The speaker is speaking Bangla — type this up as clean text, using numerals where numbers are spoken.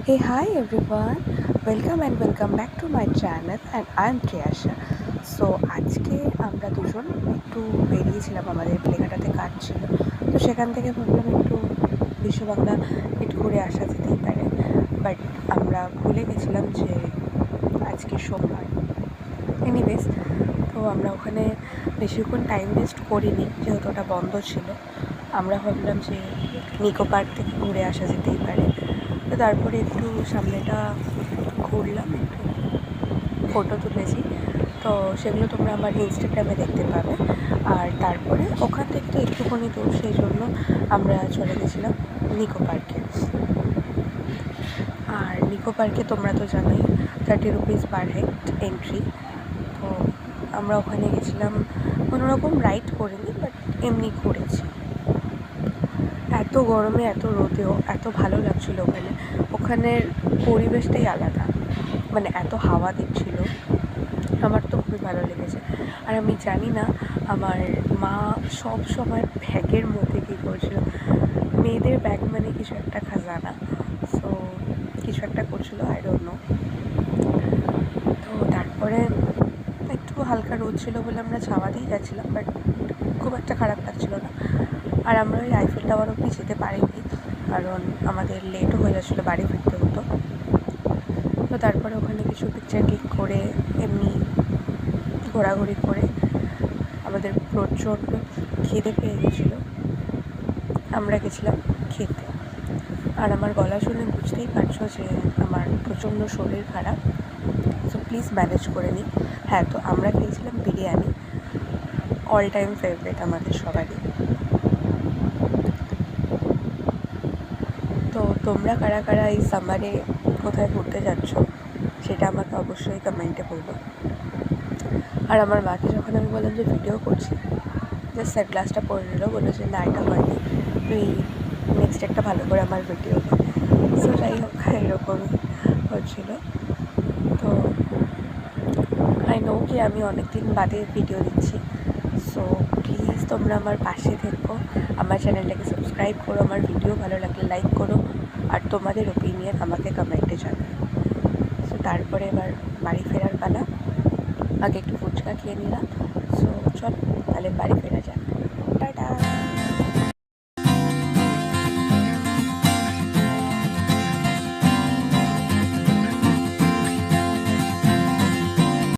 Hey, hi everyone, welcome and welcome back to my channel and I'm Priyasha. So আজকে আমরা দুজন একটু বেরিয়েছিলাম, আমাদের প্লেঘাটাতে কাজ ছিল, তো সেখান থেকে ভাবলাম একটু বিশ্ব বাংলা একটু ঘুরে আসা যেতেই পারে। বাট আমরা ভুলে গেছিলাম যে আজকে সোমবার। এনিওয়েজ, তো আমরা ওখানে বেশিক্ষণ টাইম ওয়েস্ট করিনি, যেহেতু ওটা বন্ধ ছিল। আমরা ভাবলাম যে নিকো পার্ক থেকে ঘুরে আসা যেতেই পারে। তো তারপরে একটু সামনেটা ঘুরলাম, একটু ফটো তুলেছি, তো সেগুলো তোমরা আমার ইনস্টাগ্রামে দেখতে পাবে। আর তারপরে ওখান থেকে তো একটুখানি দূর, সেই জন্য আমরা চলে গেছিলাম নিকো পার্কে। আর নিকো পার্কে তোমরা তো জানোই 30 রুপিস পার হেড এন্ট্রি। তো আমরা ওখানে গেছিলাম, কোনোরকম রাইড করিনি, বাট এমনি ঘুরেছি। এত গরমে এত রোদেও এত ভালো লাগছিলো ওখানে, ওখানের পরিবেশটাই আলাদা, মানে এত হাওয়া দিচ্ছিল, আমার তো খুবই ভালো লেগেছে। আর আমি জানি না আমার মা সব সময় ব্যাগের মধ্যে কী করছিল, মেয়েদের ব্যাগ মানে কিছু একটা খাজানা, সো কিছু একটা করছিল, আই ডোন্ট নো। তো তারপরে একটু হালকা রোদ ছিল বলে আমরা ছাওয়া দিয়ে যাচ্ছিলাম, বাট খুব একটা খারাপ লাগছিল না। আর আমরা ওই আইফেল টাওয়ার অব্দি যেতে পারিনি, কারণ আমাদের লেটও হয়ে যাচ্ছিলো, বাড়ি ফিরতে হতো। তো তারপরে ওখানে কিছু পিকচার ক্লিক করে এমনি ঘোরাঘুরি করে আমাদের প্রচণ্ড খিদে পেয়ে গেছিলো, আমরা গেছিলাম খেতে। আর আমার গলা শুনে বুঝতেই পারছো যে আমার প্রচণ্ড শরীর খারাপ, সো প্লিজ ম্যানেজ করে নিই। হ্যাঁ, তো আমরা খেয়েছিলাম বিরিয়ানি, অল টাইম ফেভারিট আমাদের সবারই। তো তোমরা কারা কারা এই সামারে কোথায় ঘুরতে যাচ্ছ সেটা আমাকে অবশ্যই কমেন্টে বলবো। আর আমার মাকে যখন আমি বললাম যে ভিডিও করছি, জাস্ট সানগ্লাসটা পরে নিল, বললো যে না, এটা হয়নি, তুই নেক্সট একটা ভালো করে আমার ভিডিও কর। সো যাই হোক, এরকমই হচ্ছিল। তো আই নো কি আমি অনেক দিন বাদে ভিডিও দিচ্ছি, সো প্লিজ তোমরা আমার পাশে থেকো, আমার চ্যানেলটাকে সাবস্ক্রাইব করো, আমার ভিডিও ভালো লাগলে লাইক করো, আর তোমাদের ওপিনিয়ন আমাকে কমেন্টে জানাও। সো তারপরে এবার বাড়ি ফেরার পালা, আগে একটু ফুচকা খেয়ে নিলাম। সো চল তাহলে বাড়ি ফেরা যাক।